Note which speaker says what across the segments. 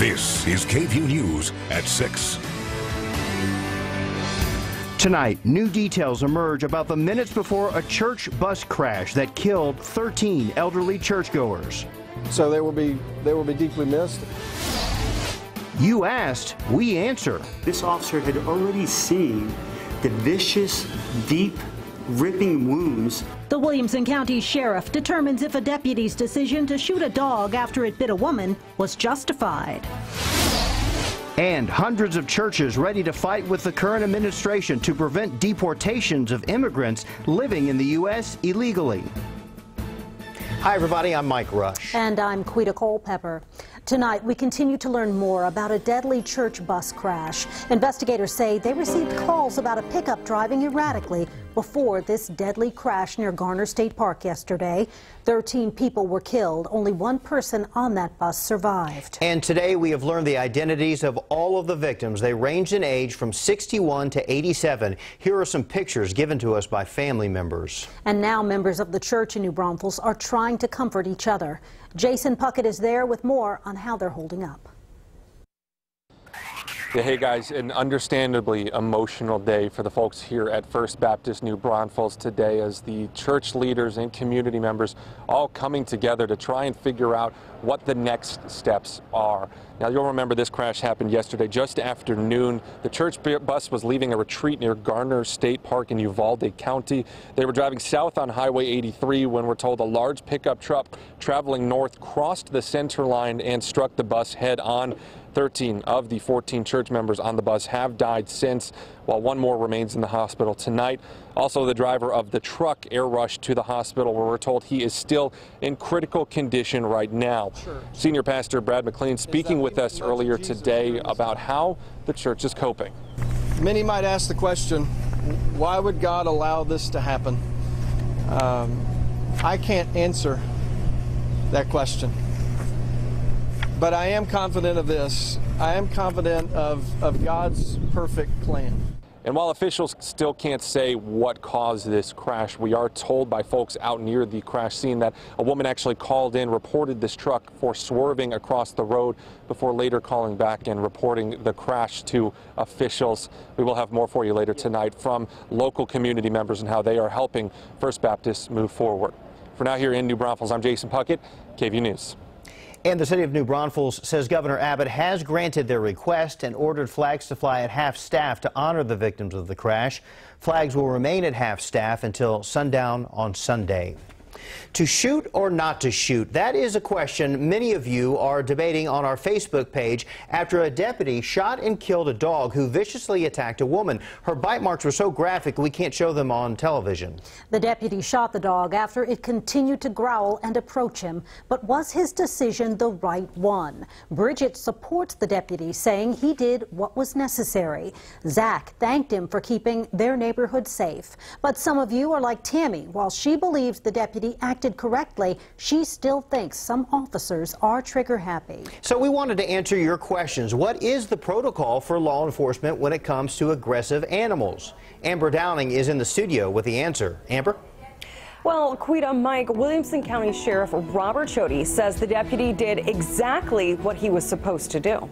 Speaker 1: This is KVUE News at 6.
Speaker 2: Tonight, new details emerge about the minutes before a church bus crash that killed 13 elderly churchgoers.
Speaker 3: So they will be deeply missed.
Speaker 2: You asked, we answer.
Speaker 4: This officer had already seen the vicious, deep, ripping wounds.
Speaker 5: The Williamson County Sheriff determines if a deputy's decision to shoot a dog after it bit a woman was justified.
Speaker 2: And hundreds of churches ready to fight with the current administration to prevent deportations of immigrants living in the U.S. illegally. Hi, everybody. I'm Mike Rush.
Speaker 5: And I'm Quita Culpepper. Tonight, we continue to learn more about a deadly church bus crash. Investigators say they received calls about a pickup driving erratically before this deadly crash near Garner State Park yesterday. 13 people were killed. Only one person on that bus survived.
Speaker 2: And today, we have learned the identities of all of the victims. They ranged in age from 61 to 87. Here are some pictures given to us by family members. And
Speaker 5: now members of the church in New Braunfels are trying to comfort each other. Jason Puckett is there with more on how they're holding up.
Speaker 6: Yeah, hey guys, an understandably emotional day for the folks here at First Baptist New Braunfels today, as the church leaders and community members all coming together to try and figure out what the next steps are. Now, you'll remember this crash happened yesterday just after noon. The church bus was leaving a retreat near Garner State Park in Uvalde County. They were driving south on Highway 83 when we're told a large pickup truck traveling north crossed the center line and struck the bus head on. 13 of the 14 church members on the bus have died since, while one more remains in the hospital tonight. Also, the driver of the truck air rushed to the hospital, where we're told he is still in critical condition right now. Sure. Senior Pastor Brad McLean speaking with us earlier today about how the church is coping.
Speaker 3: Many might ask the question, why would God allow this to happen? I can't answer that question. But I am confident of this. I am confident of God's perfect plan.
Speaker 6: And while officials still can't say what caused this crash, we are told by folks out near the crash scene that a woman actually called in, reported this truck for swerving across the road before later calling back and reporting the crash to officials. We will have more for you later tonight from local community members and how they are helping First Baptist move forward. For now, here in New Braunfels, I'm Jason Puckett, KVUE News.
Speaker 2: And the city of New Braunfels says Governor Abbott has granted their request and ordered flags to fly at half-staff to honor the victims of the crash. Flags will remain at half-staff until sundown on Sunday. To shoot or not to shoot? That is a question many of you are debating on our Facebook page after a deputy shot and killed a dog who viciously attacked a woman. Her bite marks were so graphic we can't show them on television.
Speaker 5: The deputy shot the dog after it continued to growl and approach him. But was his decision the right one? Bridget supports the deputy, saying he did what was necessary. Zach thanked him for keeping their neighborhood safe. But some of you are like Tammy. While she believes the deputy acted correctly, she still thinks some officers are trigger happy.
Speaker 2: So we wanted to answer your questions. What is the protocol for law enforcement when it comes to aggressive animals? Amber Downing is in the studio with the answer. Amber?
Speaker 7: Well, Quita, Mike, Williamson County Sheriff Robert Chody says the deputy did exactly what he was supposed to do.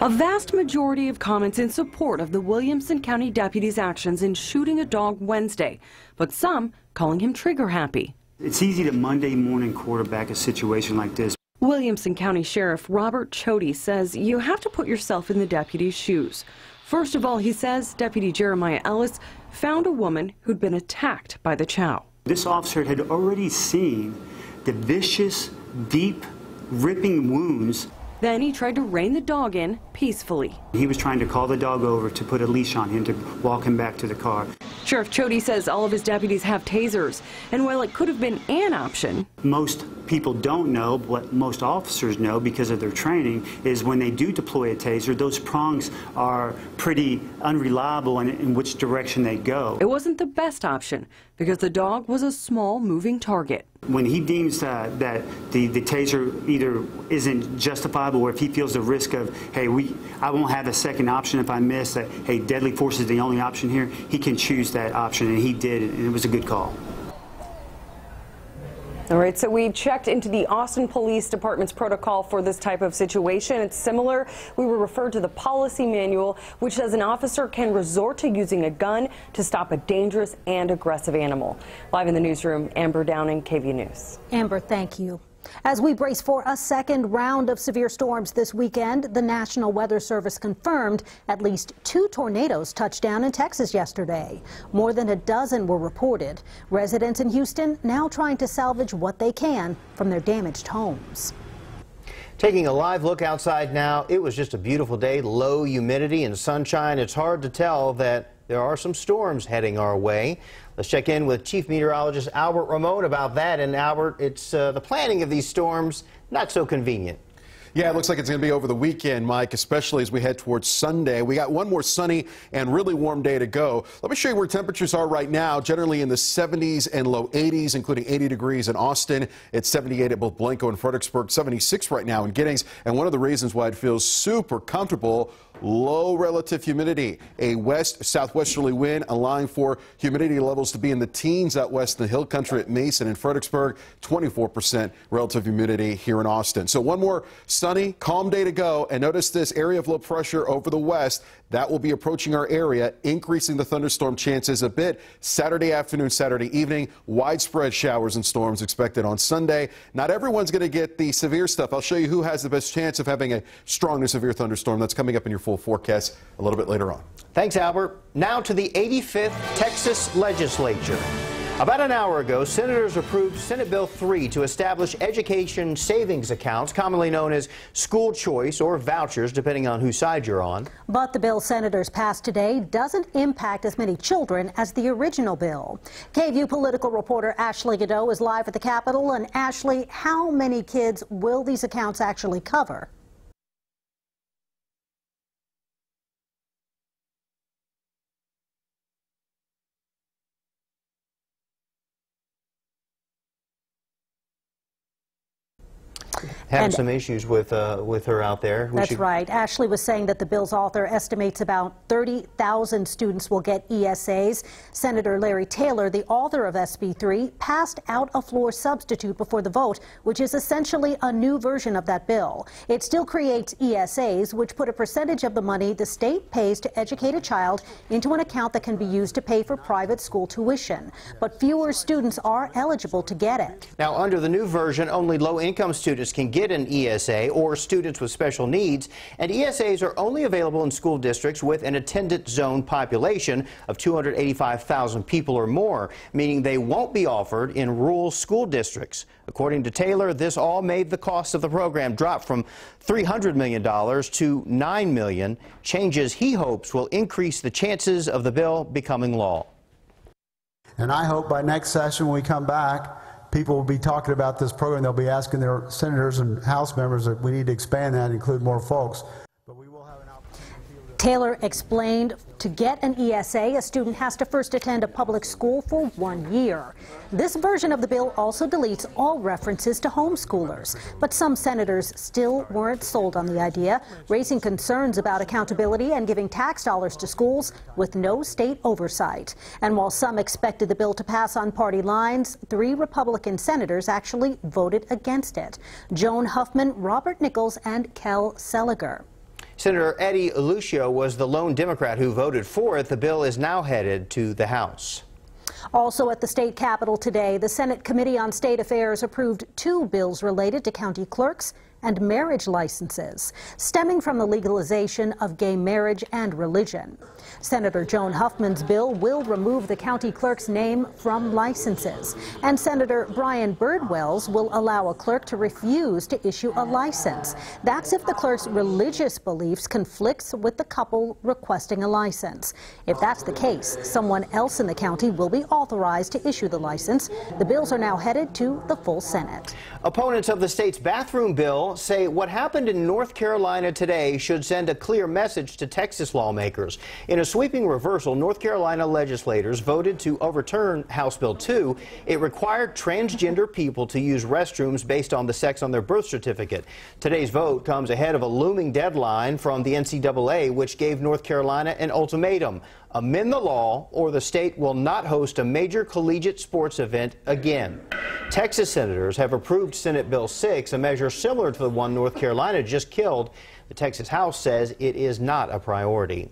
Speaker 7: A vast majority of comments in support of the Williamson County deputy's actions in shooting a dog Wednesday, but some calling him trigger happy.
Speaker 4: It's easy to Monday morning quarterback a situation like this.
Speaker 7: Williamson County Sheriff Robert Chody says you have to put yourself in the deputy's shoes. First of all, he says Deputy Jeremiah Ellis found a woman who'd been attacked by the chow.
Speaker 4: This officer had already seen the vicious, deep, ripping wounds.
Speaker 7: Then he tried to rein the dog in peacefully.
Speaker 4: He was trying to call the dog over to put a leash on him to walk him back to the car.
Speaker 7: Sheriff Chody says all of his deputies have tasers, and while it could have been an option,
Speaker 4: most people don't know, what most officers know because of their training, is when they do deploy a taser, those prongs are pretty unreliable in which direction they go.
Speaker 7: It wasn't the best option because the dog was a small moving target.
Speaker 4: When he deems that the taser either isn't justifiable, or if he feels the risk of, hey, I won't have a second option if I miss, that, hey, deadly force is the only option here, he can choose that option, and he did, and it was a good call.
Speaker 7: All right, so we checked into the Austin Police Department's protocol for this type of situation. It's similar. We were referred to the policy manual, which says an officer can resort to using a gun to stop a dangerous and aggressive animal. Live in the newsroom, Amber Downing, KVUE News.
Speaker 5: Amber, thank you. As we brace for a second round of severe storms this weekend, the National Weather Service confirmed at least 2 tornadoes touched down in Texas yesterday. More than a dozen were reported. Residents in Houston now trying to salvage what they can from their damaged homes.
Speaker 2: Taking a live look outside now, it was just a beautiful day, low humidity and sunshine. It's hard to tell that there are some storms heading our way. Let's check in with Chief Meteorologist Albert Ramon about that. And Albert, it's the planning of these storms not so convenient.
Speaker 8: Yeah, it looks like it's going to be over the weekend, Mike, especially as we head towards Sunday. We got one more sunny and really warm day to go. Let me show you where temperatures are right now, generally in the 70s and low 80s, including 80 degrees in Austin. It's 78 at both Blanco and Fredericksburg, 76 right now in Giddings. And one of the reasons why it feels super comfortable, low relative humidity. A west-southwesterly wind allowing for humidity levels to be in the teens out west in the hill country at Mason and Fredericksburg, 24% relative humidity here in Austin. So one more sunny, calm day to go. And notice this area of low pressure over the west. That will be approaching our area, increasing the thunderstorm chances a bit. Saturday afternoon, Saturday evening, widespread showers and storms expected on Sunday. Not everyone's going to get the severe stuff. I'll show you who has the best chance of having a strong to severe thunderstorm. That's coming up in your full forecast a little bit later on.
Speaker 2: Thanks, Albert. Now to the 85th Texas Legislature. About an hour ago, senators approved Senate Bill 3 to establish education savings accounts, commonly known as school choice or vouchers, depending on whose side you're on.
Speaker 5: But the bill senators passed today doesn't impact as many children as the original bill. KVUE political reporter Ashley Godot is live at the Capitol. And Ashley, how many kids will these accounts actually cover?
Speaker 2: Having some issues with her out there.
Speaker 5: That's right. Ashley was saying that the bill's author estimates about 30,000 students will get ESAs. Senator Larry Taylor, the author of SB 3, passed out a floor substitute before the vote, which is essentially a new version of that bill. It still creates ESAs, which put a percentage of the money the state pays to educate a child into an account that can be used to pay for private school tuition. But fewer students are eligible to get it.
Speaker 2: Now, under the new version, only low-income students can get an ESA, or students with special needs, and ESAs are only available in school districts with an attendance zone population of 285,000 people or more, meaning they won't be offered in rural school districts. According to Taylor, this all made the cost of the program drop from $300 million to $9 million, changes he hopes will increase the chances of the bill becoming law.
Speaker 9: And I hope by next session when we come back, people will be talking about this program. They'll be asking their senators and House members that we need to expand that and include more folks. But we will have an opportunity.
Speaker 5: Taylor explained to get an ESA, a student has to first attend a public school for 1 year. This version of the bill also deletes all references to homeschoolers. But some senators still weren't sold on the idea, raising concerns about accountability and giving tax dollars to schools with no state oversight. And while some expected the bill to pass on party lines, 3 Republican senators actually voted against it: Joan Huffman, Robert Nichols, and Kel Seliger.
Speaker 2: Senator Eddie Lucio was the lone Democrat who voted for it. The bill is now headed to the House.
Speaker 5: Also at the state capitol today, the Senate Committee on State Affairs approved 2 bills related to county clerks and marriage licenses, stemming from the legalization of gay marriage and religion. Senator Joan Huffman's bill will remove the county clerk's name from licenses, and Senator Brian Birdwell's will allow a clerk to refuse to issue a license. That's if the clerk's religious beliefs conflicts with the couple requesting a license. If that's the case, someone else in the county will be authorized to issue the license. The bills are now headed to the full Senate.
Speaker 2: Opponents of the state's bathroom bill say what happened in North Carolina today should send a clear message to Texas lawmakers. In a sweeping reversal, North Carolina legislators voted to overturn House Bill 2. It required transgender people to use restrooms based on the sex on their birth certificate. Today's vote comes ahead of a looming deadline from the NCAA, which gave North Carolina an ultimatum: amend the law, or the state will not host a major collegiate sports event again. Texas senators have approved Senate Bill 6, a measure similar to the one North Carolina just killed. The Texas House says it is not a priority.